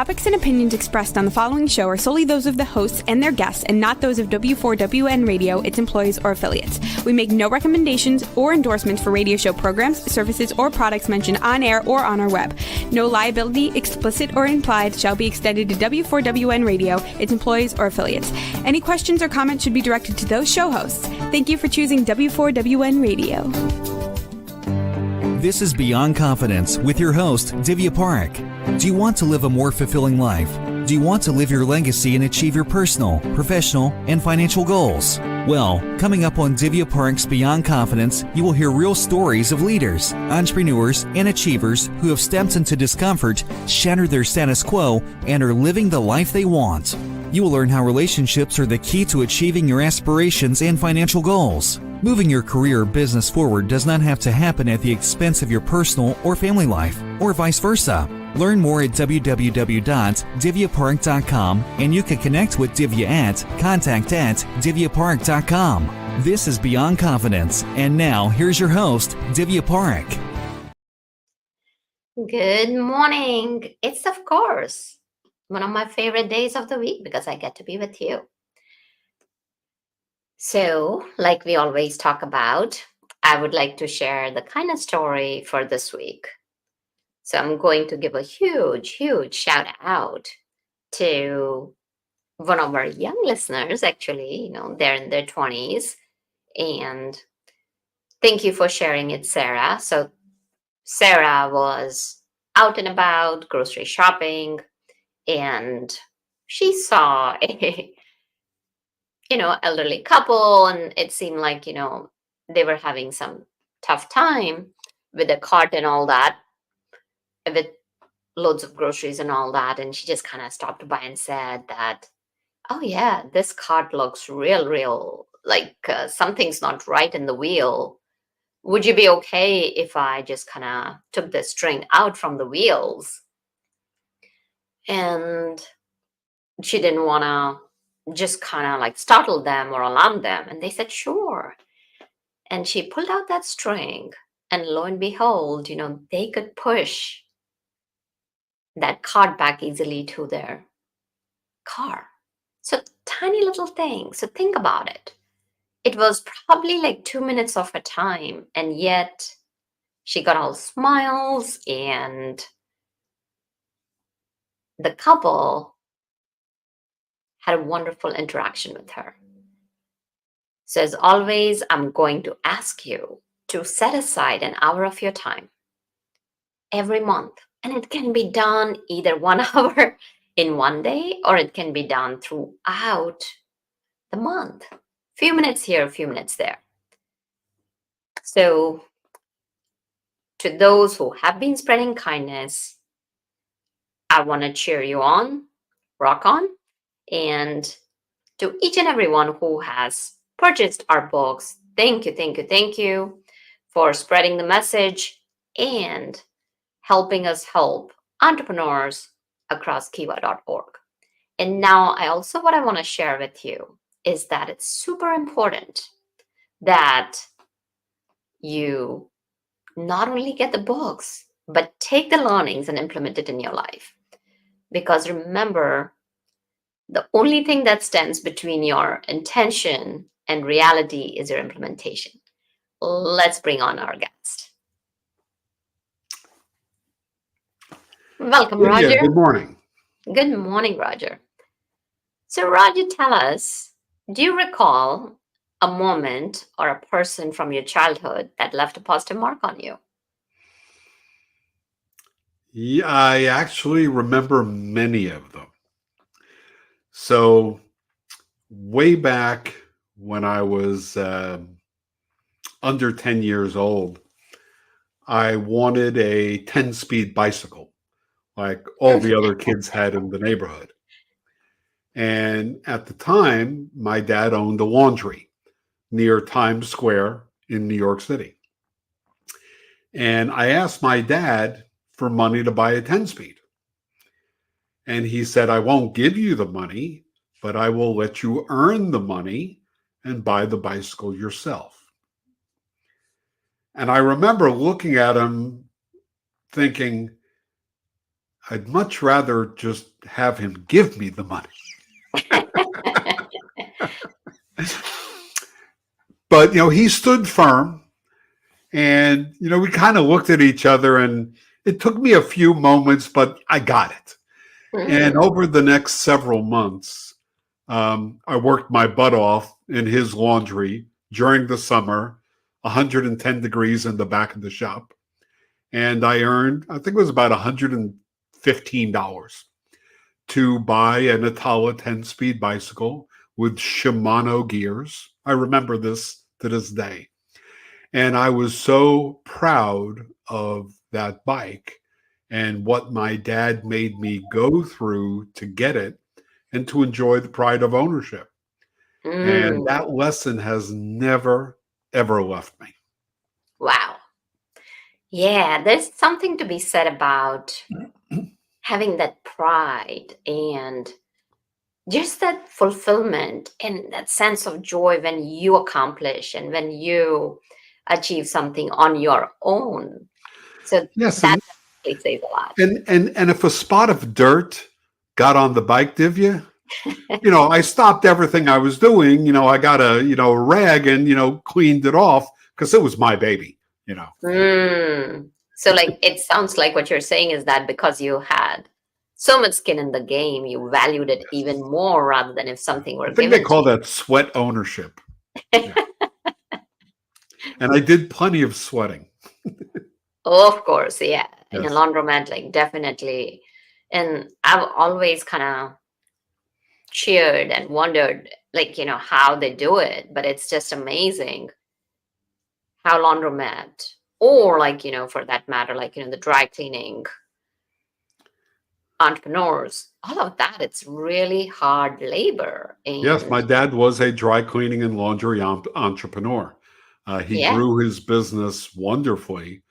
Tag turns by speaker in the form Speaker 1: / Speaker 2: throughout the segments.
Speaker 1: topics and opinions expressed on the following show are solely those of the hosts and their guests and not those of W4WN Radio, its employees, or affiliates. We make no recommendations or endorsements for radio show programs, services, or products mentioned on air or on our web. No liability, explicit or implied, shall be extended to W4WN Radio, its employees, or affiliates. Any questions or comments should be directed to those show hosts. Thank you for choosing W4WN Radio.
Speaker 2: This is Beyond Confidence with your host, Divya Parekh. Do you want to live a more fulfilling life? Do you want to live your legacy and achieve your personal, professional, and financial goals? Well, coming up on Divya Parekh's Beyond Confidence, you will hear real stories of leaders, entrepreneurs, and achievers who have stepped into discomfort, shattered their status quo, and are living the life they want. You will learn how relationships are the key to achieving your aspirations and financial goals. Moving your career or business forward does not have to happen at the expense of your personal or family life, or vice versa. Learn more at www.divyaparekh.com, and you can connect with Divya at contact@divyaparekh.com. This is Beyond Confidence, and now here's your host, Divya Parekh.
Speaker 3: Good morning. It's, of course, one of my favorite days of the week because I get to be with you. So, like we always talk about, I would like to share the kind of story for this week. So I'm going to give a huge shout out to one of our young listeners, actually, they're in their 20s. And thank you for sharing it, Sarah. So Sarah was out and about grocery shopping, and she saw a elderly couple, and it seemed like, they were having some tough time with the cart and all that, with loads of groceries and all that. And she just kind of stopped by and said that, oh yeah, this cart looks real, like something's not right in the wheel. Would you be okay if I just kind of took the string out from the wheels? And she didn't want to just kind of like startle them or alarm them. And they said, sure. And she pulled out that string, and lo and behold, they could push that cart back easily to their car. So tiny little thing. So think about it. It was probably like 2 minutes of her time, and yet she got all smiles, and the couple had a wonderful interaction with her. So as always, I'm going to ask you to set aside an hour of your time every month. And it can be done either 1 hour in one day, or it can be done throughout the month. Few minutes here, a few minutes there. So to those who have been spreading kindness, I want to cheer you on, rock on. And to each and everyone who has purchased our books, thank you for spreading the message and helping us help entrepreneurs across kiva.org. And now what I want to share with you is that it's super important that you not only get the books, but take the learnings and implement it in your life. Because remember, the only thing that stands between your intention and reality is your implementation. Let's bring on our guest. Welcome, Rodger.
Speaker 4: Yeah, good morning.
Speaker 3: Good morning, Rodger. So, Rodger, tell us, do you recall a moment or a person from your childhood that left a positive mark on you?
Speaker 4: Yeah, I actually remember many of them. So way back when I was under 10 years old, I wanted a 10-speed bicycle like all the other kids had in the neighborhood. And at the time, my dad owned a laundry near Times Square in New York City. And I asked my dad for money to buy a 10-speed. And he said, I won't give you the money, but I will let you earn the money and buy the bicycle yourself. And I remember looking at him thinking, I'd much rather just have him give me the money. But, he stood firm. And, we kind of looked at each other, and it took me a few moments, but I got it. And over the next several months, I worked my butt off in his laundry during the summer, 110 degrees in the back of the shop. And I earned, I think it was about $115 to buy an Atala 10-speed bicycle with Shimano gears. I remember this to this day. And I was so proud of that bike and what my dad made me go through to get it and to enjoy the pride of ownership. And that lesson has never, ever left me.
Speaker 3: Wow. Yeah, there's something to be said about having that pride and just that fulfillment and that sense of joy when you accomplish and when you achieve something on your own. So
Speaker 4: Yes,
Speaker 3: that definitely says a lot.
Speaker 4: and if a spot of dirt got on the bike, Divya, I stopped everything I was doing. I got a rag and cleaned it off because it was my baby.
Speaker 3: So it sounds like what you're saying is that because you had so much skin in the game, you valued it even more rather than if something were
Speaker 4: I think
Speaker 3: given
Speaker 4: they call
Speaker 3: to
Speaker 4: that sweat ownership. Yeah. And I did plenty of sweating.
Speaker 3: Oh, of course, yeah. In a
Speaker 4: Yes.
Speaker 3: laundromat, definitely. And I've always kind of cheered and wondered, how they do it. But it's just amazing how laundromat, or for that matter, the dry cleaning entrepreneurs, all of that, it's really hard labor.
Speaker 4: Yes, my
Speaker 3: And
Speaker 4: dad was a dry cleaning and laundry entrepreneur. He
Speaker 3: yeah.
Speaker 4: grew his business wonderfully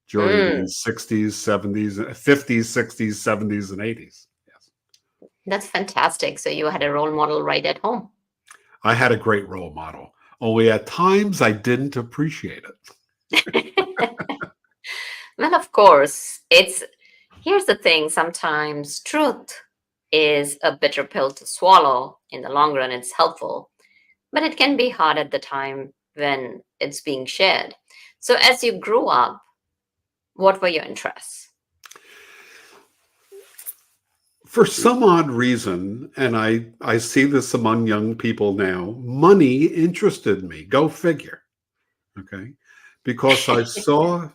Speaker 4: during the 60s, 70s, 50s, 60s, 70s, and 80s. Yes.
Speaker 3: That's fantastic. So you had a role model right at home.
Speaker 4: I had a great role model, only at times I didn't appreciate it.
Speaker 3: Well, of course, here's the thing. Sometimes truth is a bitter pill to swallow. In the long run, it's helpful, but it can be hard at the time when it's being shared. So as you grew up, what were your interests?
Speaker 4: For some odd reason, and I see this among young people now, money interested me. Go figure. Okay. Because I saw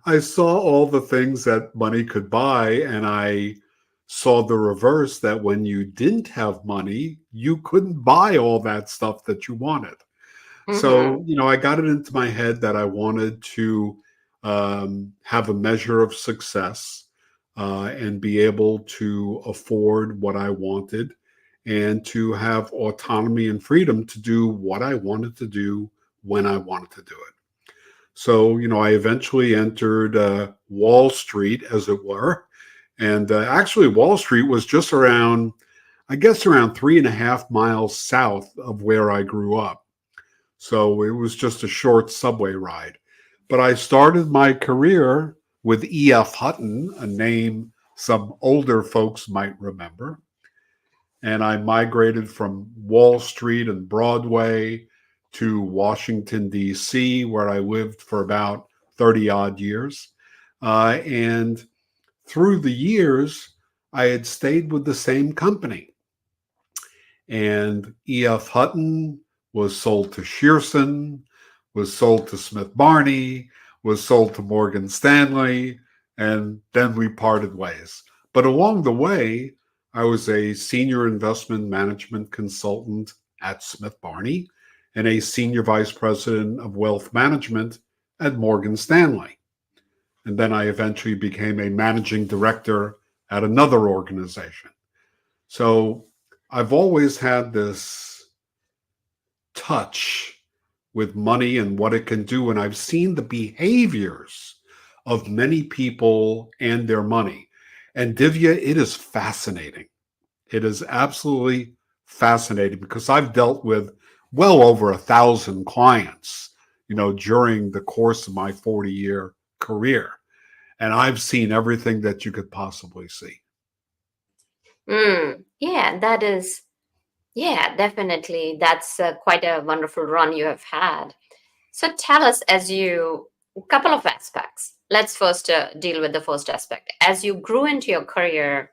Speaker 4: I saw all the things that money could buy, and I saw the reverse, that when you didn't have money, you couldn't buy all that stuff that you wanted. So, I got it into my head that I wanted to have a measure of success and be able to afford what I wanted and to have autonomy and freedom to do what I wanted to do when I wanted to do it. So, I eventually entered Wall Street, as it were. And actually, Wall Street was just around 3.5 miles south of where I grew up. So it was just a short subway ride. But I started my career with E.F. Hutton, a name some older folks might remember. And I migrated from Wall Street and Broadway to Washington, D.C., where I lived for about 30 odd years. And through the years, I had stayed with the same company. And E.F. Hutton was sold to Shearson, was sold to Smith Barney, was sold to Morgan Stanley, and then we parted ways. But along the way, I was a senior investment management consultant at Smith Barney and a senior vice president of wealth management at Morgan Stanley. And then I eventually became a managing director at another organization. So I've always had this touch with money and what it can do. And I've seen the behaviors of many people and their money. And Divya, it is fascinating. It is absolutely fascinating because I've dealt with well over 1,000 clients, during the course of my 40-year career. And I've seen everything that you could possibly see.
Speaker 3: Yeah, that is, yeah, definitely. That's quite a wonderful run you have had. So tell us, a couple of aspects. Let's first deal with the first aspect. As you grew into your career,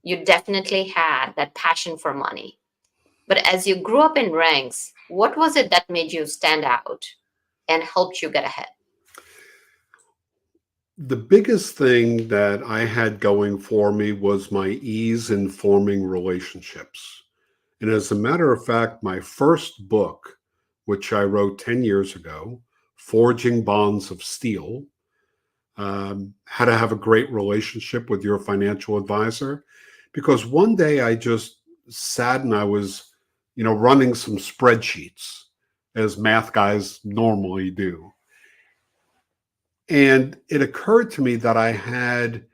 Speaker 3: you definitely had that passion for money. But as you grew up in ranks, what was it that made you stand out and helped you get ahead?
Speaker 4: The biggest thing that I had going for me was my ease in forming relationships. And as a matter of fact, my first book, which I wrote 10 years ago, Forging Bonds of Steel, how to have a great relationship with your financial advisor. Because one day I just sat and I was, running some spreadsheets as math guys normally do. And it occurred to me that I had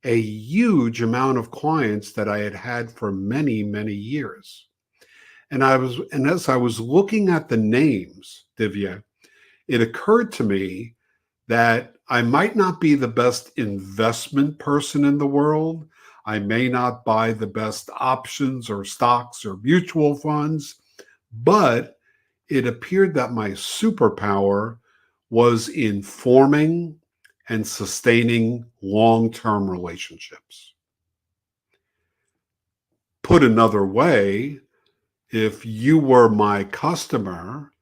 Speaker 4: a huge amount of clients that I had had for many, many years. And as I was looking at the names, Divya, it occurred to me that I might not be the best investment person in the world. I may not buy the best options or stocks or mutual funds, but it appeared that my superpower was in forming and sustaining long-term relationships. Put another way, if you were my customer,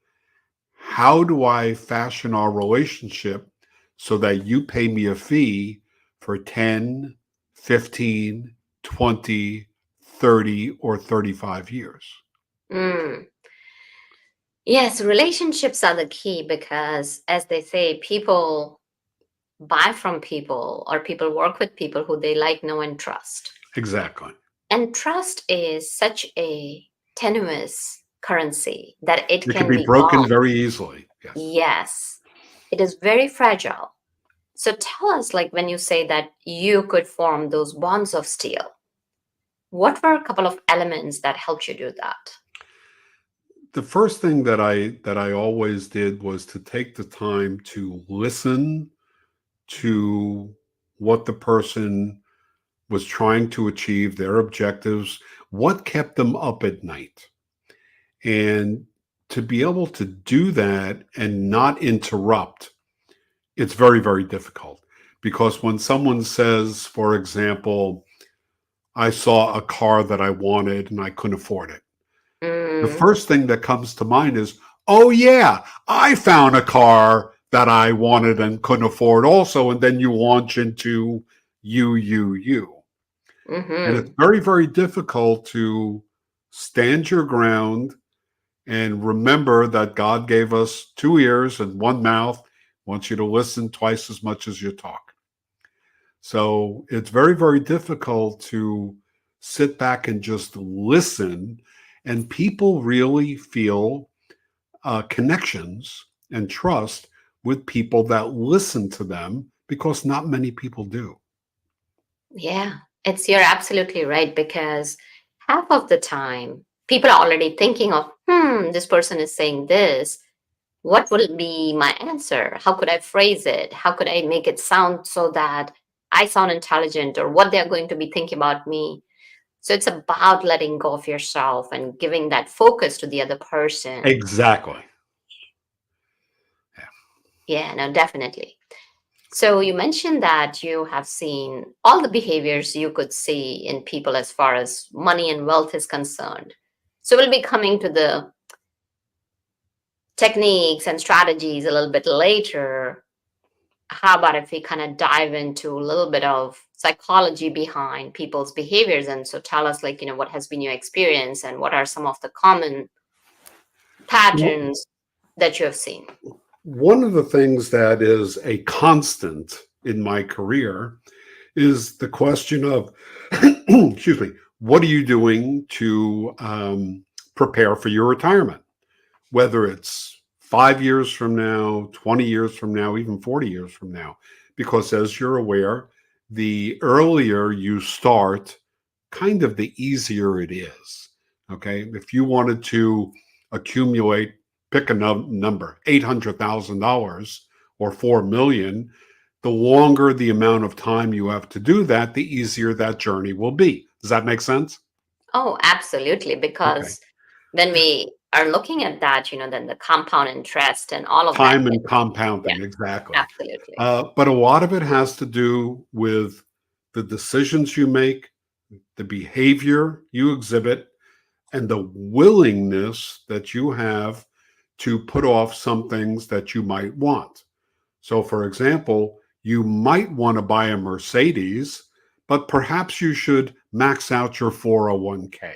Speaker 4: how do I fashion our relationship so that you pay me a fee for 10, 15, 20, 30, or 35 years?
Speaker 3: Mm. Yes, relationships are the key because, as they say, people buy from people or people work with people who they like, know, and trust.
Speaker 4: Exactly.
Speaker 3: And trust is such a tenuous currency that it
Speaker 4: It can
Speaker 3: can
Speaker 4: be
Speaker 3: be
Speaker 4: broken
Speaker 3: gone.
Speaker 4: very easily. Yes.
Speaker 3: Yes, it is very fragile. So tell us, like when you say that you could form those bonds of steel, what were a couple of elements that helped you do that?
Speaker 4: The first thing that I always did was to take the time to listen to what the person was trying to achieve, their objectives, what kept them up at night. And to be able to do that and not interrupt, it's very, very difficult. Because when someone says, for example, I saw a car that I wanted and I couldn't afford it, the
Speaker 3: Mm,
Speaker 4: first thing that comes to mind is, oh, yeah, I found a car that I wanted and couldn't afford also. And then you launch into you. And it's
Speaker 3: mm-hmm.
Speaker 4: very, very difficult to stand your ground and remember that God gave us 2 ears and 1 mouth, wants you to listen twice as much as you talk. So it's very, very difficult to sit back and just listen. And people really feel connections and trust with people that listen to them because not many people do.
Speaker 3: Yeah, you're absolutely right because half of the time people are already thinking of, this person is saying this. What will be my answer? How could I phrase it? How could I make it sound so that I sound intelligent or what they're going to be thinking about me? So it's about letting go of yourself and giving that focus to the other person.
Speaker 4: Exactly.
Speaker 3: Yeah, no, definitely. So you mentioned that you have seen all the behaviors you could see in people as far as money and wealth is concerned. So we'll be coming to the techniques and strategies a little bit later. How about if we kind of dive into a little bit of psychology behind people's behaviors? And so tell us, like, what has been your experience and what are some of the common
Speaker 4: Yeah.
Speaker 3: patterns that you have seen?
Speaker 4: One of the things that is a constant in my career is the question of, excuse me, what are you doing to prepare for your retirement? Whether it's 5 years from now, 20 years from now, even 40 years from now. Because as you're aware, the earlier you start, kind of the easier it is. Okay. If you wanted to accumulate, pick a number, $800,000 or 4 million, the longer the amount of time you have to do that, the easier that journey will be. Does that make sense?
Speaker 3: Oh, absolutely.
Speaker 4: Okay.
Speaker 3: Because when we are looking at that, then the compound interest and all of that
Speaker 4: Time and
Speaker 3: gets, yeah,
Speaker 4: compounding, exactly.
Speaker 3: absolutely.
Speaker 4: But a lot of it has to do with the decisions you make, the behavior you exhibit, and the willingness that you have to put off some things that you might want. So, for example, you might want to buy a Mercedes, but perhaps you should max out your 401k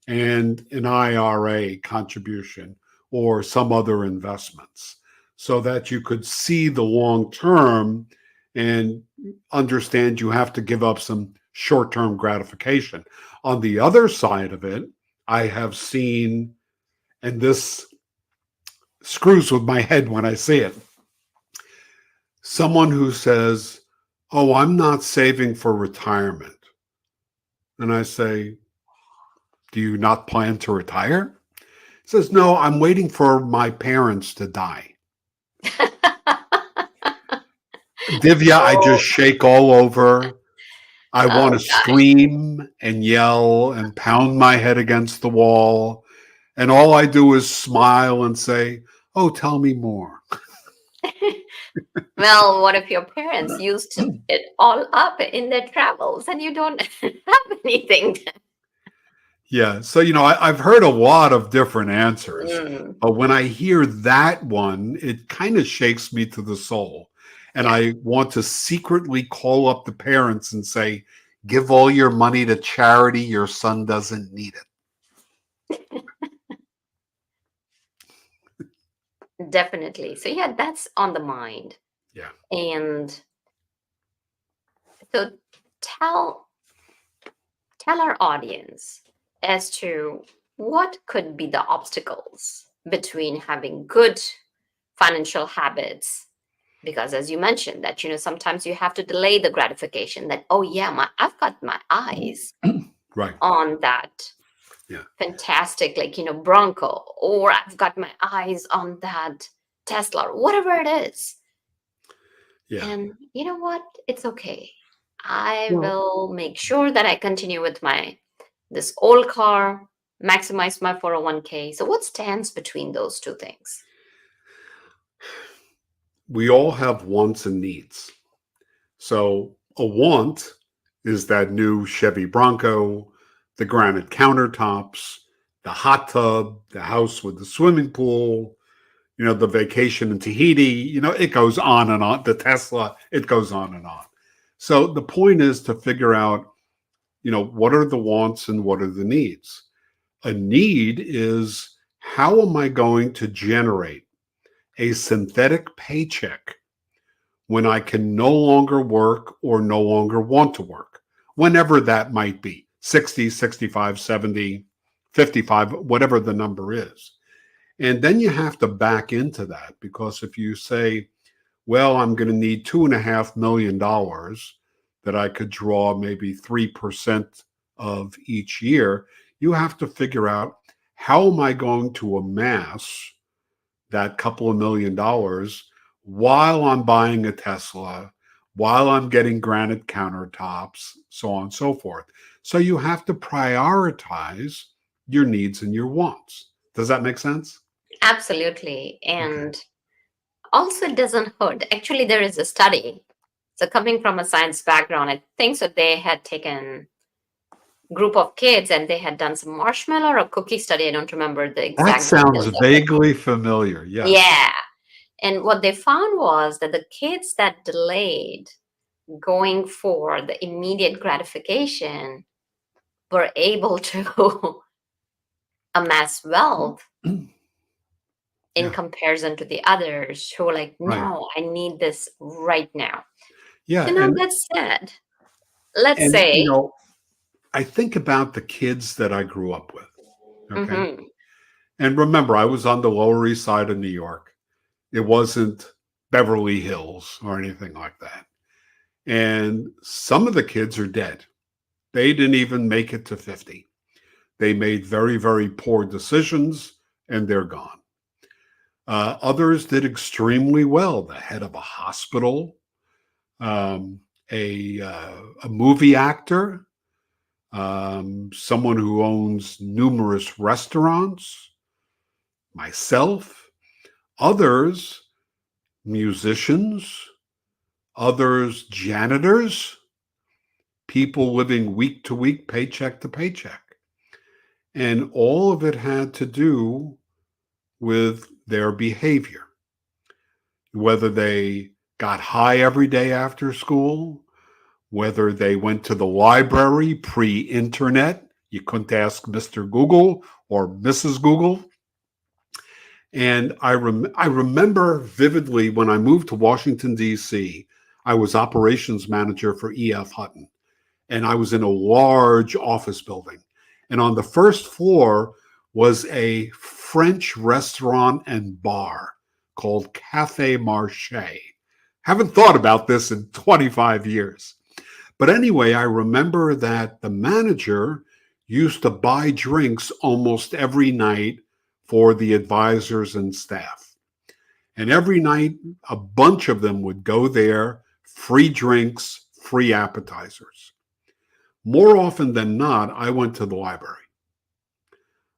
Speaker 4: and an IRA contribution or some other investments so that you could see the long term and understand you have to give up some short term gratification. On the other side of it, I have seen, and this screws with my head when I see it, someone who says, "Oh, I'm not saving for retirement." And I say, "Do you not plan to retire?" He says, "No, I'm waiting for my parents to die." Divya, I
Speaker 3: Oh,
Speaker 4: just shake all over. I want
Speaker 3: oh
Speaker 4: to
Speaker 3: gosh.
Speaker 4: scream and yell and pound my head against the wall. And all I do is smile and say, "Oh, tell me more."
Speaker 3: Well, what if your parents used it all up in their travels and you don't have anything?
Speaker 4: Yeah. So, I've heard a lot of different answers,
Speaker 3: Mm,
Speaker 4: but when I hear that one, it kind of shakes me to the soul. And
Speaker 3: yeah,
Speaker 4: I want to secretly call up the parents and say, "Give all your money to charity. Your son doesn't need it."
Speaker 3: definitely. So yeah, that's on the mind.
Speaker 4: Yeah.
Speaker 3: And so tell tell our audience as to what could be the obstacles between having good financial habits, because as you mentioned that sometimes you have to delay the gratification that, oh yeah, I've got my eyes
Speaker 4: Right.
Speaker 3: on that
Speaker 4: Yeah.
Speaker 3: fantastic, like Bronco, or I've got my eyes on that Tesla, or whatever it is.
Speaker 4: Yeah.
Speaker 3: And you know what, it's okay. I
Speaker 4: Well,
Speaker 3: will make sure that I continue with my this old car, maximize my 401k. So what stands between those two things?
Speaker 4: we all have wants and needs. So a want is that new Chevy Bronco, the granite countertops, the hot tub, the house with the swimming pool, the vacation in Tahiti, it goes on and on. The Tesla, it goes on and on. So the point is to figure out, what are the wants and what are the needs? A need is, how am I going to generate a synthetic paycheck when I can no longer work or no longer want to work, whenever that might be 60, 65, 70, 55, whatever the number is. And then you have to back into that, because if you say, well, I'm going to need $2.5 million that I could draw maybe 3% of each year, you have to figure out, how am I going to amass that couple of $1 million while I'm buying a Tesla, while I'm getting granite countertops, so on and so forth. So you have to prioritize your needs and your wants. Does that make sense?
Speaker 3: Absolutely.
Speaker 4: Okay.
Speaker 3: And also, it doesn't hurt. Actually, there is a study. So, coming from a science background, I think so they had taken group of kids and they had done some marshmallow or cookie study. I don't remember the
Speaker 4: That
Speaker 3: exact
Speaker 4: sounds
Speaker 3: details of it.
Speaker 4: vaguely familiar. Yes.
Speaker 3: Yeah. And what they found was that the kids that delayed going for the immediate gratification were able to amass wealth in
Speaker 4: Yeah.
Speaker 3: comparison to the others who were like,
Speaker 4: Right.
Speaker 3: no, I need this right now.
Speaker 4: Yeah.
Speaker 3: So now that said, let's
Speaker 4: And
Speaker 3: say,
Speaker 4: I think about the kids that I grew up with. Okay.
Speaker 3: mhm,
Speaker 4: And remember, I was on the Lower East Side of New York. It wasn't Beverly Hills or anything like that. And some of the kids are dead. They didn't even make it to 50. They made very, very poor decisions and they're gone. Others did extremely well. The head of a hospital, a movie actor, someone who owns numerous restaurants, myself, others, musicians, others, janitors, people living week to week, paycheck to paycheck. And all of it had to do with their behavior, whether they got high every day after school, whether they went to the library pre-internet. You couldn't ask Mr. Google or Mrs. Google. And I remember vividly when I moved to Washington, D.C., I was operations manager for E.F. Hutton, and I was in a large office building. And on the first floor was a French restaurant and bar called Cafe Marché. Haven't thought about this in 25 years. But anyway, I remember that the manager used to buy drinks almost every night for the advisors and staff. And every night, a bunch of them would go there, free drinks, free appetizers. More often than not, I went to the library.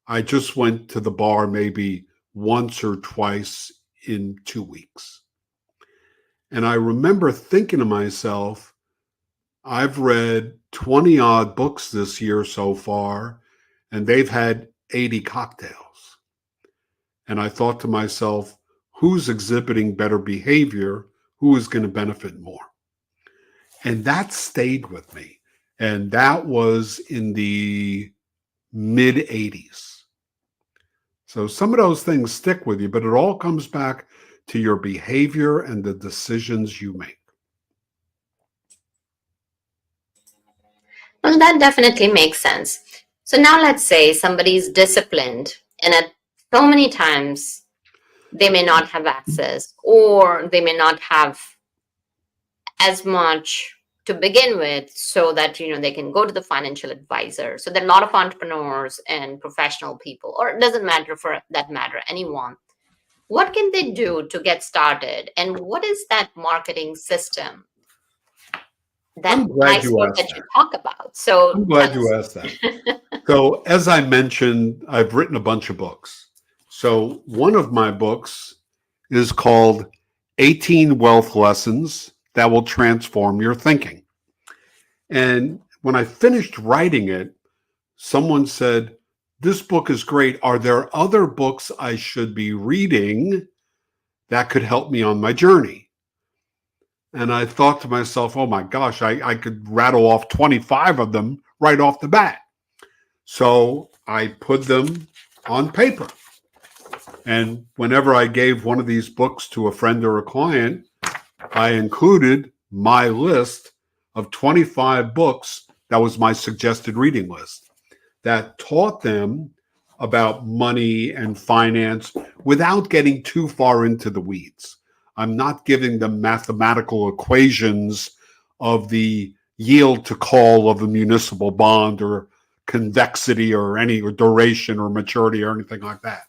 Speaker 4: I just went to the bar maybe once or twice in 2 weeks. And I remember thinking to myself, I've read 20 odd books this year so far, and they've had 80 cocktails. And I thought to myself, who's exhibiting better behavior? Who is going to benefit more? And that stayed with me. And that was in the mid 80s. So some of those things stick with you, but it all comes back to your behavior and the decisions you make.
Speaker 3: Well, that definitely makes sense. So now let's say somebody's disciplined and at so many times they may not have access or they may not have as much to begin with so that they can go to the financial advisor. So there are a lot of entrepreneurs and professional people, or it doesn't matter for that matter, anyone. What can they do to get started? And what is that marketing system that iceberg that you talk about? So
Speaker 4: I'm glad you asked that. So as I mentioned, I've written a bunch of books. So one of my books is called 18 Wealth Lessons That Will Transform Your Thinking. And when I finished writing it, someone said, this book is great. Are there other books I should be reading that could help me on my journey? And I thought to myself, oh my gosh, I could rattle off 25 of them right off the bat. So I put them on paper. And whenever I gave one of these books to a friend or a client, I included my list of 25 books. That was my suggested reading list that taught them about money and finance without getting too far into the weeds. I'm not giving them mathematical equations of the yield to call of a municipal bond or convexity or any or duration or maturity or anything like that.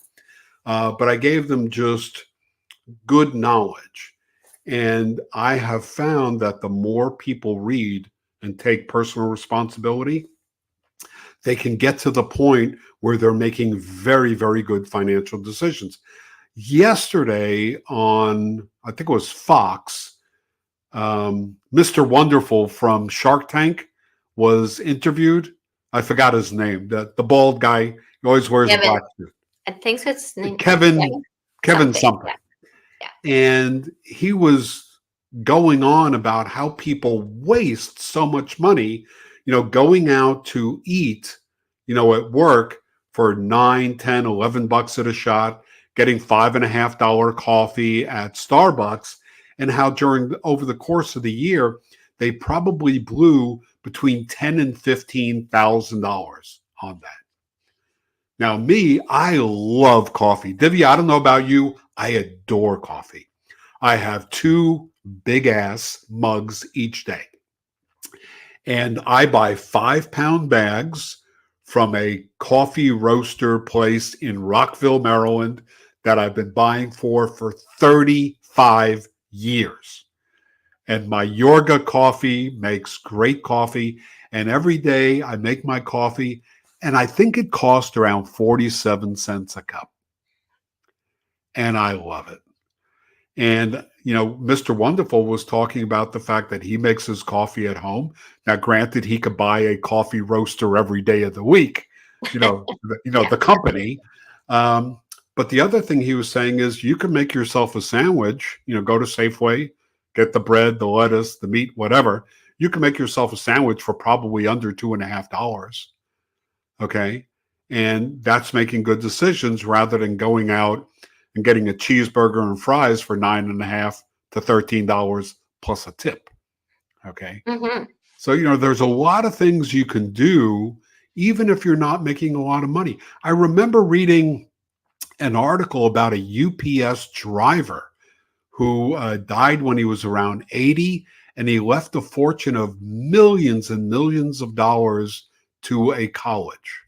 Speaker 4: But I gave them just good knowledge. And I have found that the more people read and take personal responsibility, they can get to the point where they're making very, very good financial decisions. Yesterday on, I think it was Fox, Mr. Wonderful from Shark Tank was interviewed. I forgot his name. The bald guy who always wears a black suit.
Speaker 3: I think so. It's named
Speaker 4: Kevin something. Yeah. And he was going on about how people waste so much money, going out to eat, at work for $9, $10, $11 at a shot, getting $5.50 coffee at Starbucks, and how over the course of the year, they probably blew between $10,000 and $15,000 on that. Now, me, I love coffee. Divya, I don't know about you. I adore coffee. I have 2 big-ass mugs each day. And I buy 5-pound bags from a coffee roaster place in Rockville, Maryland that I've been buying for 35 years. And my Yorga coffee makes great coffee. And every day I make my coffee, and I think it cost around 47 cents a cup. And I love it. And, Mr. Wonderful was talking about the fact that he makes his coffee at home. Now, granted, he could buy a coffee roaster every day of the week,
Speaker 3: Yeah,
Speaker 4: the company. But the other thing he was saying is you can make yourself a sandwich, go to Safeway, get the bread, the lettuce, the meat, whatever. You can make yourself a sandwich for probably under $2.50. Okay. And that's making good decisions rather than going out and getting a cheeseburger and fries for $9.50 to $13 plus a tip. Okay.
Speaker 3: hmm
Speaker 4: So, there's a lot of things you can do, even if you're not making a lot of money. I remember reading an article about a UPS driver who died when he was around 80, and he left a fortune of millions and millions of dollars to a college.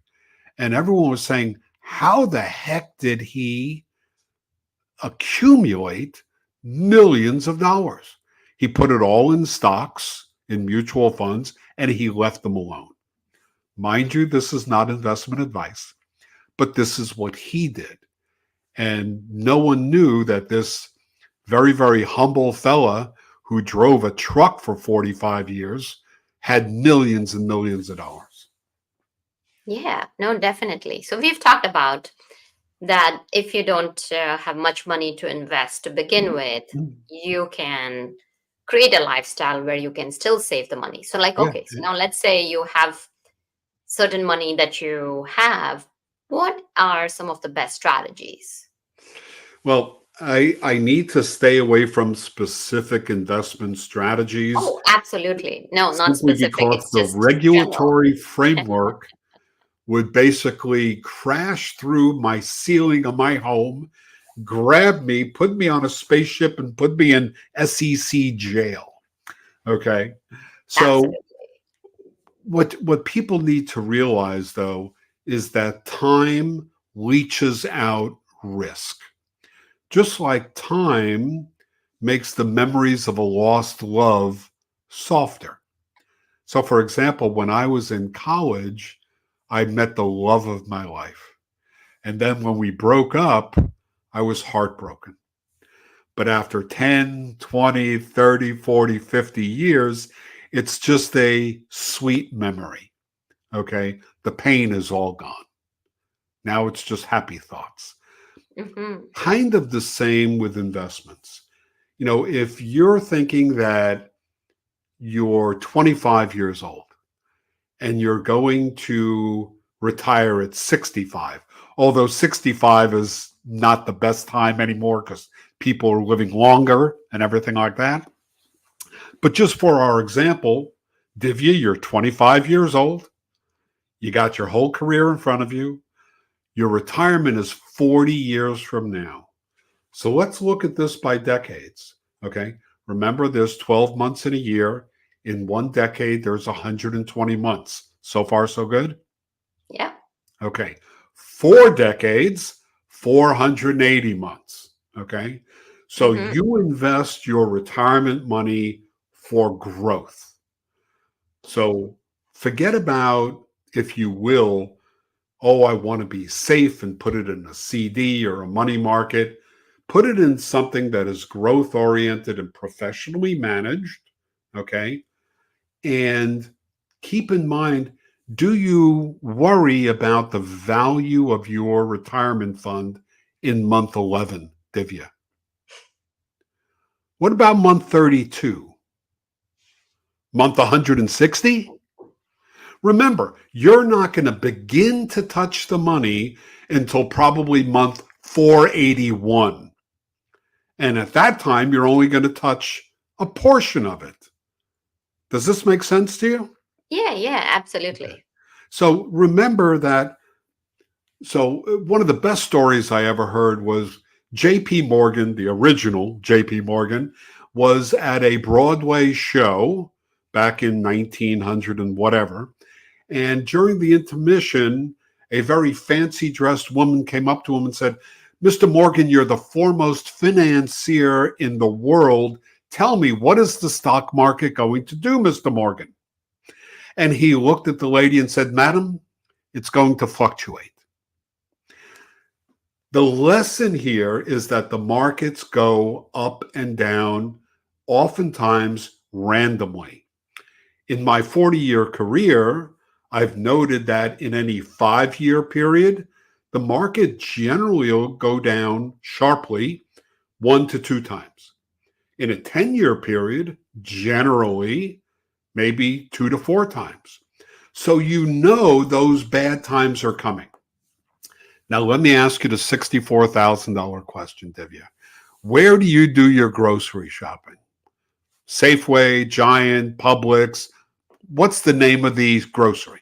Speaker 4: And everyone was saying, how the heck did he accumulate millions of dollars? He put it all in stocks, in mutual funds, and he left them alone. Mind you, this is not investment advice, but this is what he did. And no one knew that this very, very humble fella who drove a truck for 45 years had millions and millions of dollars.
Speaker 3: Yeah, no, definitely. So we've talked about that if you don't have much money to invest to begin with, you can create a lifestyle where you can still save the money. So like,
Speaker 4: Yeah.
Speaker 3: okay, so now let's say you have certain money that you have. What are some of the best strategies?
Speaker 4: Well, I need to stay away from specific investment strategies
Speaker 3: Oh, absolutely. No, not
Speaker 4: simply
Speaker 3: specific.
Speaker 4: because
Speaker 3: It's
Speaker 4: the
Speaker 3: just general.
Speaker 4: regulatory framework would basically crash through my ceiling of my home, grab me, put me on a spaceship, and put me in SEC jail. Okay. So
Speaker 3: Absolutely.
Speaker 4: what people need to realize though is that time leaches out risk. Just like time makes the memories of a lost love softer. So for example, when I was in college, I met the love of my life. And then when we broke up, I was heartbroken. But after 10, 20, 30, 40, 50 years, it's just a sweet memory. Okay. The pain is all gone. Now it's just happy thoughts.
Speaker 3: hmm
Speaker 4: Kind of the same with investments. If you're thinking that you're 25 years old and you're going to retire at 65, although 65 is not the best time anymore because people are living longer and everything like that. But just for our example, Divya, you're 25 years old. You got your whole career in front of you. Your retirement is 40 years from now. So let's look at this by decades. Okay. Remember, there's 12 months in a year. In one decade, there's 120 months. So far, so good?
Speaker 3: Yeah.
Speaker 4: Okay. 4 decades, 480 months. Okay. So
Speaker 3: hmm
Speaker 4: you invest your retirement money for growth. So forget about, if you will, oh, I want to be safe and put it in a CD or a money market. Put it in something that is growth oriented and professionally managed. Okay. And keep in mind, do you worry about the value of your retirement fund in month 11, Divya? What about month 32? Month 160? Remember, you're not going to begin to touch the money until probably month 481. And at that time, you're only going to touch a portion of it. Does this make sense to you?
Speaker 3: Yeah, absolutely.
Speaker 4: So remember that. So one of the best stories I ever heard was J.P. Morgan, the original J.P. Morgan, was at a Broadway show back in 1900 and whatever. And during the intermission, a very fancy dressed woman came up to him and said, Mr. Morgan, you're the foremost financier in the world. tell me, what is the stock market going to do, Mr. Morgan? And he looked at the lady and said, Madam, it's going to fluctuate. The lesson here is that the markets go up and down, oftentimes randomly. In my 40-year career, I've noted that in any 5-year period, the market generally will go down sharply 1 to 2 times. In a 10-year period, generally, maybe 2 to 4 times. So you know those bad times are coming. Now, let me ask you the $64,000 question, Divya. Where do you do your grocery shopping? Safeway, Giant, Publix? What's the name of the grocery?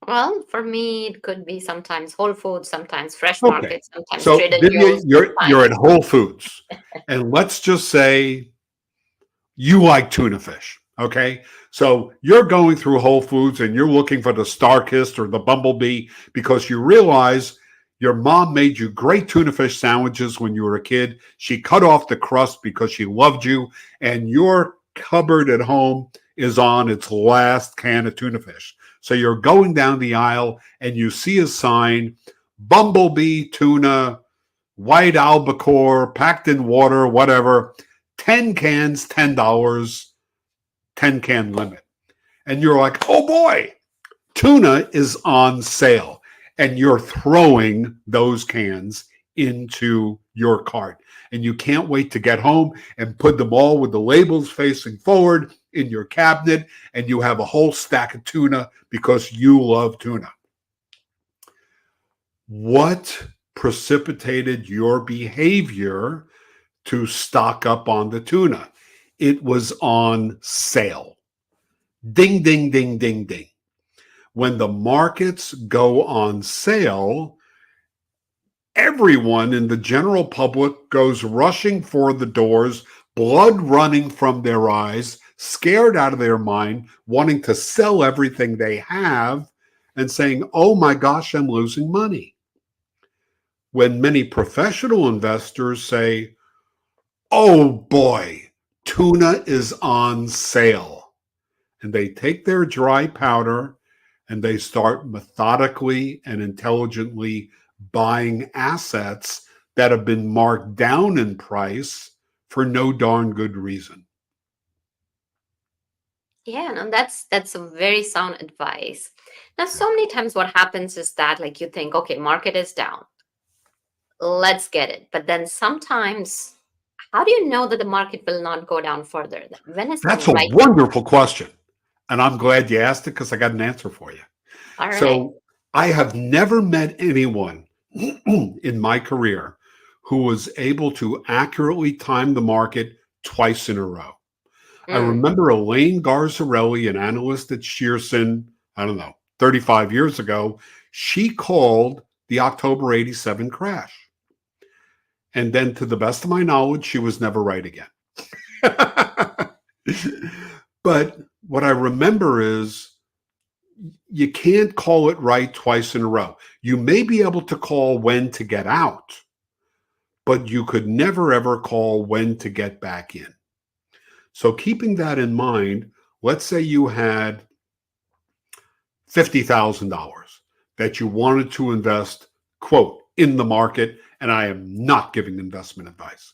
Speaker 3: Well, for me, it could be sometimes Whole Foods, sometimes Fresh
Speaker 4: Okay.
Speaker 3: Market, sometimes
Speaker 4: So,
Speaker 3: Trader
Speaker 4: Divya,
Speaker 3: Joe's.
Speaker 4: you're at Whole Foods. And let's just say you like tuna fish. Okay. So you're going through Whole Foods and you're looking for the Starkist or the Bumblebee because you realize your mom made you great tuna fish sandwiches when you were a kid. She cut off the crust because she loved you, and your cupboard at home is on its last can of tuna fish. So you're going down the aisle and you see a sign, Bumblebee tuna, white albacore, packed in water, whatever, 10 cans, $10, 10-can limit. And you're like, oh boy, tuna is on sale. And you're throwing those cans into your cart. And you can't wait to get home and put them all with the labels facing forward in your cabinet. And you have a whole stack of tuna because you love tuna. What precipitated your behavior to stock up on the tuna? It was on sale. Ding, ding, ding, ding, ding. When the markets go on sale, everyone in the general public goes rushing for the doors, blood running from their eyes, scared out of their mind, wanting to sell everything they have and saying, oh my gosh, I'm losing money. When many professional investors say, oh boy, tuna is on sale, and they take their dry powder and they start methodically and intelligently buying assets that have been marked down in price for no darn good reason.
Speaker 3: Yeah, no, that's a very sound advice. Now, so many times what happens is that like you think, okay, market is down. Let's get it. But then sometimes, how do you know that the market will not go down further? When is the
Speaker 4: That's a
Speaker 3: right?
Speaker 4: wonderful question. And I'm glad you asked it because I got an answer for you.
Speaker 3: All right.
Speaker 4: So I have never met anyone in my career who was able to accurately time the market twice in a row. I remember Elaine Garzarelli, an analyst at Shearson, 35 years ago. She called the October 87 crash. And then, to the best of my knowledge, she was never right again. But what I remember is you can't call it right twice in a row. You may be able to call when to get out, but you could never, ever call when to get back in. So keeping that in mind, let's say you had $50,000 that you wanted to invest, quote, in the market, and I am not giving investment advice.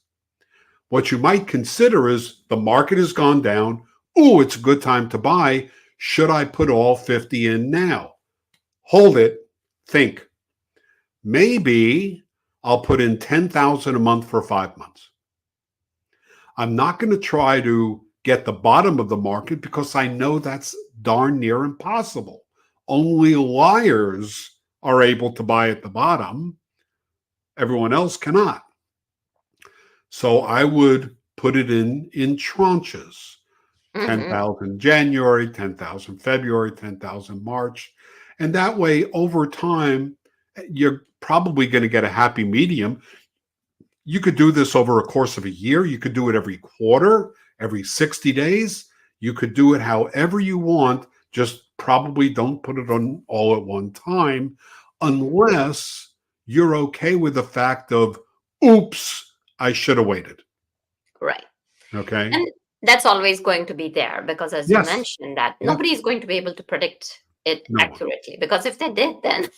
Speaker 4: What you might consider is the market has gone down. Ooh, it's a good time to buy. Should I put all 50 in now? Hold it. Think. Maybe I'll put in 10,000 a month for 5 months. I'm not going to try to get the bottom of the market because I know that's darn near impossible. Only liars are able to buy at the bottom. Everyone else cannot. So I would put it in tranches. 10,000 January, 10,000 February, 10,000 March. And that way, over time, you're probably going to get a happy medium. You could do this over a course of a year. You could do it every quarter, every 60 days. You could do it however you want. Just probably don't put it on all at one time unless you're okay with the fact of, oops, I should have waited.
Speaker 3: Right.
Speaker 4: Okay.
Speaker 3: And that's always going to be there because, as you
Speaker 4: Yes.
Speaker 3: mentioned, that
Speaker 4: Yeah.
Speaker 3: nobody is going to be able to predict it
Speaker 4: No one.
Speaker 3: accurately. Because if they did, then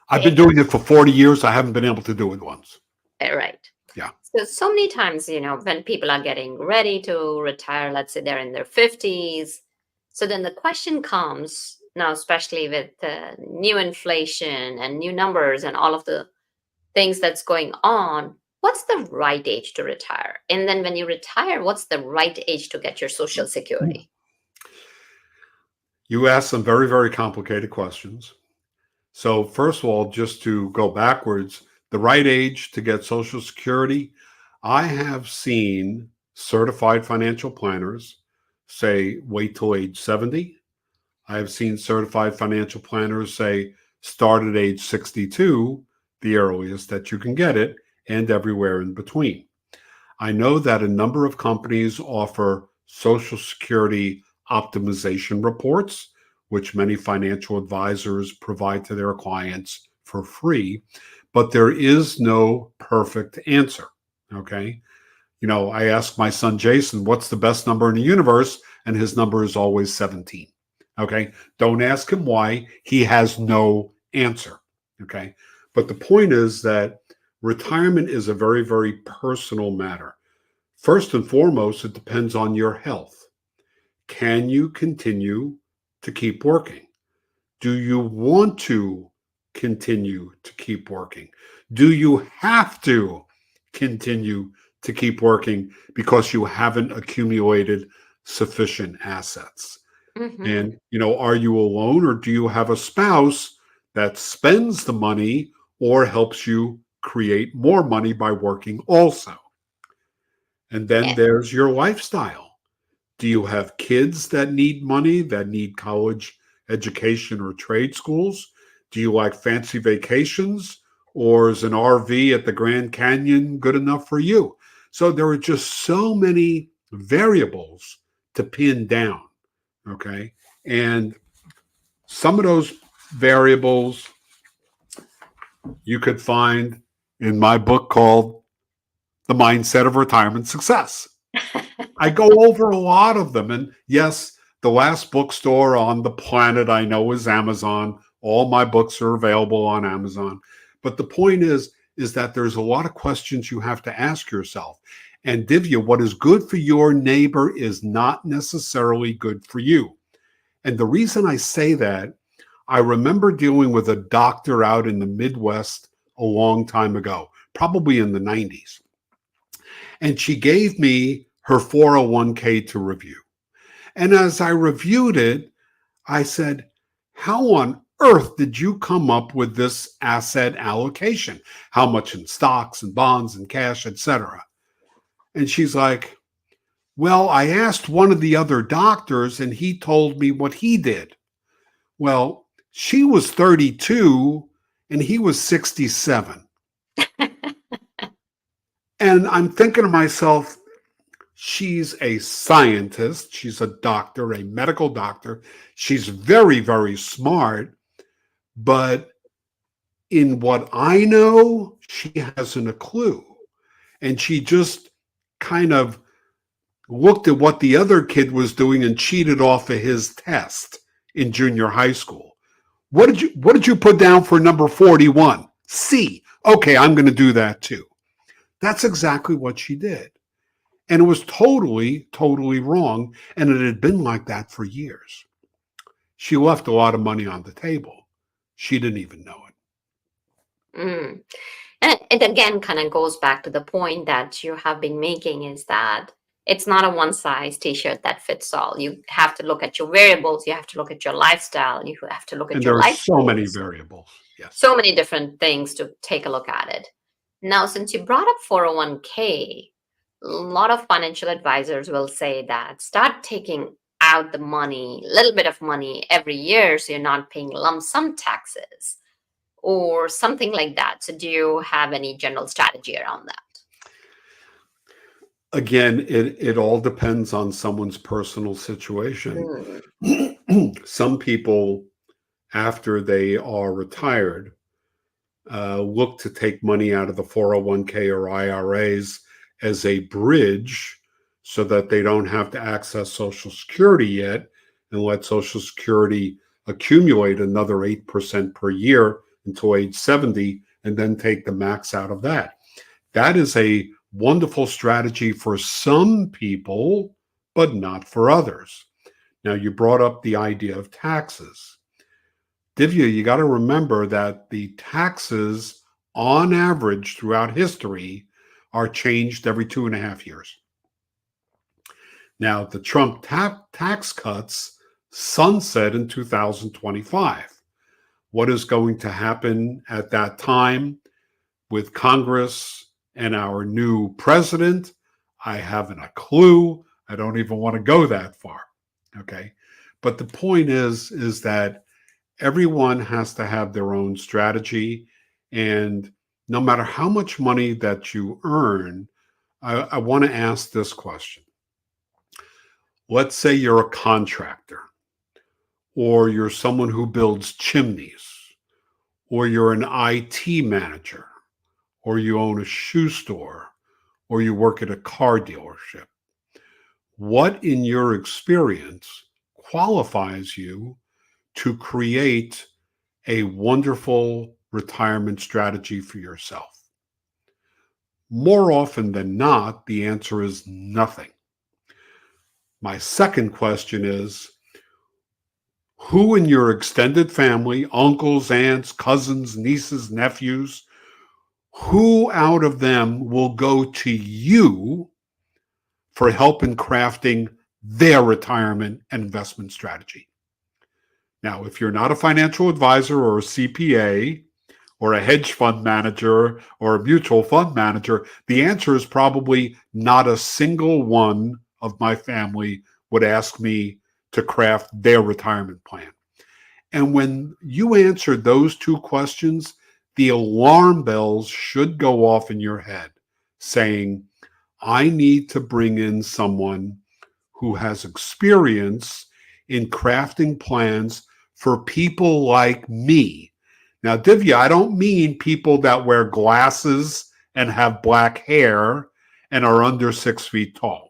Speaker 4: I've been
Speaker 3: they
Speaker 4: doing it for 40 years. I haven't been able to do it once.
Speaker 3: right.
Speaker 4: Yeah.
Speaker 3: So many times, when people are getting ready to retire, let's say they're in their 50s. So then the question comes now, especially with new inflation and new numbers and all of the things that's going on, what's the right age to retire? And then when you retire, what's the right age to get your Social Security?
Speaker 4: You asked some very, very complicated questions. So, first of all, just to go backwards, the right age to get Social Security, I have seen certified financial planners say wait till age 70. I have seen certified financial planners say start at age 62, the earliest that you can get it, and everywhere in between. I know that a number of companies offer Social Security optimization reports, which many financial advisors provide to their clients for free, but there is no perfect answer. Okay. I ask my son Jason, what's the best number in the universe? And his number is always 17. Okay. Don't ask him why. He has no answer. Okay. But the point is that retirement is a very, very personal matter. First and foremost, it depends on your health. Can you continue to keep working? Do you want to continue to keep working? Do you have to continue to keep working because you haven't accumulated sufficient assets?
Speaker 3: Hmm.
Speaker 4: And, are you alone or do you have a spouse that spends the money or helps you create more money by working also? And then there's your lifestyle. Do you have kids that need money, that need college education or trade schools? Do you like fancy vacations? Or is an RV at the Grand Canyon good enough for you? So there are just so many variables to pin down. Okay. And some of those variables you could find in my book called The Mindset of Retirement Success. I go over a lot of them. And yes, the last bookstore on the planet I know is Amazon. All my books are available on Amazon. But the point is that there's a lot of questions you have to ask yourself. And Divya, what is good for your neighbor is not necessarily good for you. And the reason I say that, I remember dealing with a doctor out in the Midwest a long time ago, probably in the 90s. And she gave me her 401k to review. And as I reviewed it, I said, how on earth did you come up with this asset allocation? How much in stocks and bonds and cash, etc.? And she's like, well, I asked one of the other doctors and he told me what he did. Well, she was 32 and he was 67. And I'm thinking to myself, she's a scientist. She's a doctor, a medical doctor. She's very, very smart. But in what I know, she hasn't a clue. And she just kind of looked at what the other kid was doing and cheated off of his test in junior high school. What did you put down for number 41? C. Okay, I'm going to do that too. That's exactly what she did. And it was totally, totally wrong. And it had been like that for years. She left a lot of money on the table. She didn't even know it.
Speaker 3: Mm. And it again kind of goes back to the point that you have been making is that it's not a one size t-shirt that fits all. You have to look at your variables. You have to look at your lifestyle. You have to look at
Speaker 4: And
Speaker 3: your
Speaker 4: there are
Speaker 3: life
Speaker 4: so many
Speaker 3: goals.
Speaker 4: variables. Yes.
Speaker 3: So many different things to take a look at it. Now, since you brought up 401k, a lot of financial advisors will say that start taking out the money, a little bit of money every year so you're not paying lump sum taxes or something like that. So do you have any general strategy around that?
Speaker 4: Again, it all depends on someone's personal situation. Some people, after they are retired, look to take money out of the 401k or IRAs as a bridge so that they don't have to access Social Security yet and let Social Security accumulate another 8% per year until age 70 and then take the max out of that. That is a wonderful strategy for some people, but not for others. Now, you brought up the idea of taxes. Divya, you got to remember that the taxes on average throughout history are changed every 2.5 years. Now, the Trump tax cuts sunset in 2025. What is going to happen at that time with Congress and our new president? I haven't a clue. I don't even want to go that far. Okay. But the point is that everyone has to have their own strategy. And no matter how much money that you earn, I want to ask this question. Let's say you're a contractor, or you're someone who builds chimneys, or you're an IT manager, or you own a shoe store, or you work at a car dealership. What in your experience qualifies you to create a wonderful retirement strategy for yourself? More often than not, the answer is nothing. My second question is, who in your extended family, uncles, aunts, cousins, nieces, nephews, who out of them will go to you for help in crafting their retirement and investment strategy? Now, if you're not a financial advisor or a CPA or a hedge fund manager or a mutual fund manager, the answer is probably not a single one of my family would ask me to craft their retirement plan. And when you answer those two questions, the alarm bells should go off in your head saying, I need to bring in someone who has experience in crafting plans for people like me. Now, Divya, I don't mean people that wear glasses and have black hair and are under 6 feet tall.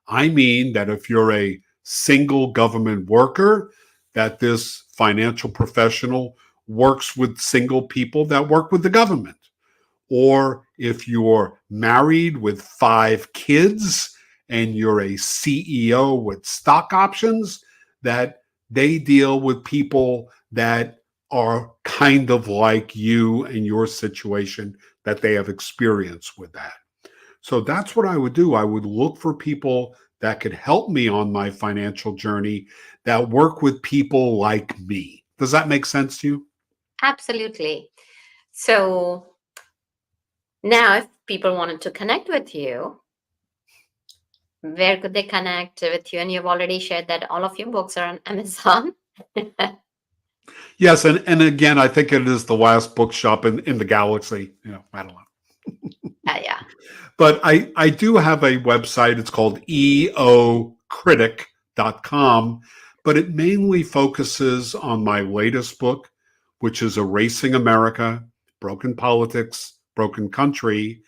Speaker 4: I mean that if you're a single government worker, that this financial professional works with single people that work with the government. Or if you're married with 5 kids and you're a CEO with stock options, that they deal with people that are kind of like you and your situation, that they have experience with that. So that's what I would do. I would look for people that could help me on my financial journey that work with people like me. Does that make sense to you?
Speaker 3: Absolutely. So now if people wanted to connect with you, where could they connect with you? And you've already shared that all of your books are on Amazon.
Speaker 4: Yes, and again, I think it is the last bookshop in the galaxy. I don't know.
Speaker 3: Yeah.
Speaker 4: But I do have a website. It's called eocritic.com, but it mainly focuses on my latest book, which is Erasing America, Broken Politics, Broken Country,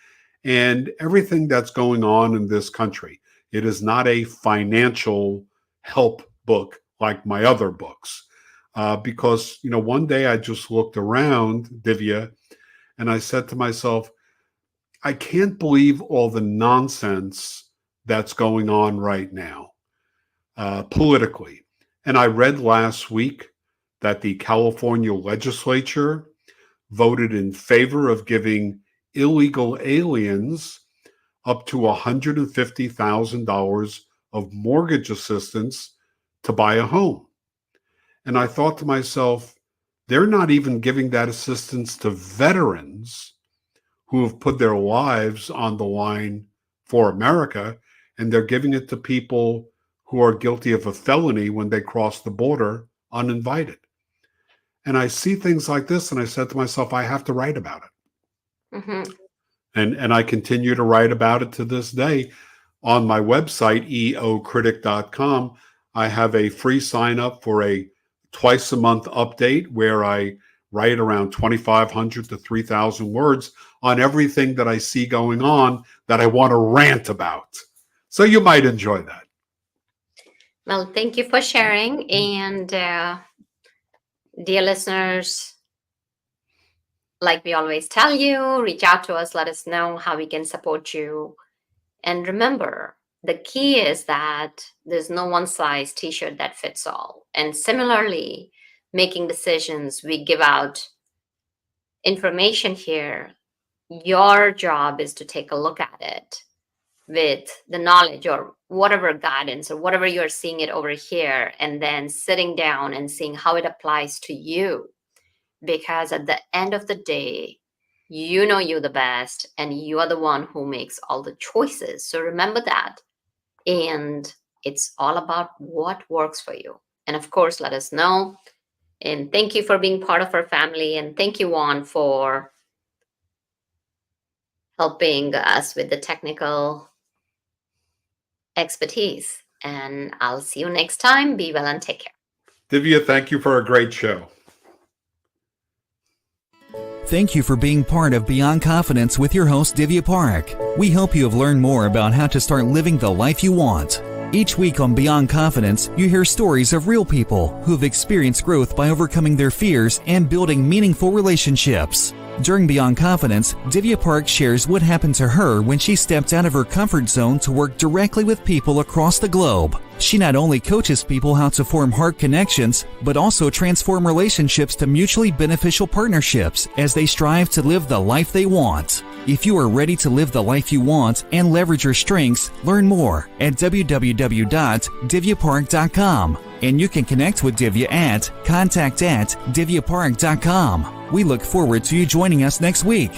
Speaker 4: and everything that's going on in this country. It is not a financial help book like my other books. Because, one day I just looked around, Divya, and I said to myself, I can't believe all the nonsense that's going on right now politically. And I read last week that the California legislature voted in favor of giving illegal aliens up to $150,000 of mortgage assistance to buy a home. And I thought to myself, they're not even giving that assistance to veterans who have put their lives on the line for America, and they're giving it to people who are guilty of a felony when they cross the border uninvited. And I see things like this, and I said to myself, I have to write about it.
Speaker 3: Mm-hmm.
Speaker 4: And I continue to write about it to this day. On my website, eocritic.com, I have a free sign up for a twice a month update where I write around 2,500 to 3,000 words on everything that I see going on that I want to rant about. So you might enjoy that.
Speaker 3: Well, thank you for sharing. And dear listeners, like we always tell you, reach out to us, let us know how we can support you. And remember, the key is that there's no one size t-shirt that fits all. And similarly, making decisions, we give out information here. Your job is to take a look at it with the knowledge or whatever guidance or whatever you're seeing it over here, and then sitting down and seeing how it applies to you. Because at the end of the day, you know you the best, and you are the one who makes all the choices. So remember that. And it's all about what works for you. And of course, let us know. And thank you for being part of our family. And thank you, Juan, for helping us with the technical expertise. And I'll see you next time. Be well and take care.
Speaker 4: Divya, thank you for a great show.
Speaker 2: Thank you for being part of Beyond Confidence with your host, Divya Parekh. We hope you have learned more about how to start living the life you want. Each week on Beyond Confidence, you hear stories of real people who have experienced growth by overcoming their fears and building meaningful relationships. During Beyond Confidence, Divya Parekh shares what happened to her when she stepped out of her comfort zone to work directly with people across the globe. She not only coaches people how to form heart connections, but also transform relationships to mutually beneficial partnerships as they strive to live the life they want. If you are ready to live the life you want and leverage your strengths, learn more at www.divyaparekh.com. And you can connect with Divya at contact@divyaparekh.com. We look forward to you joining us next week.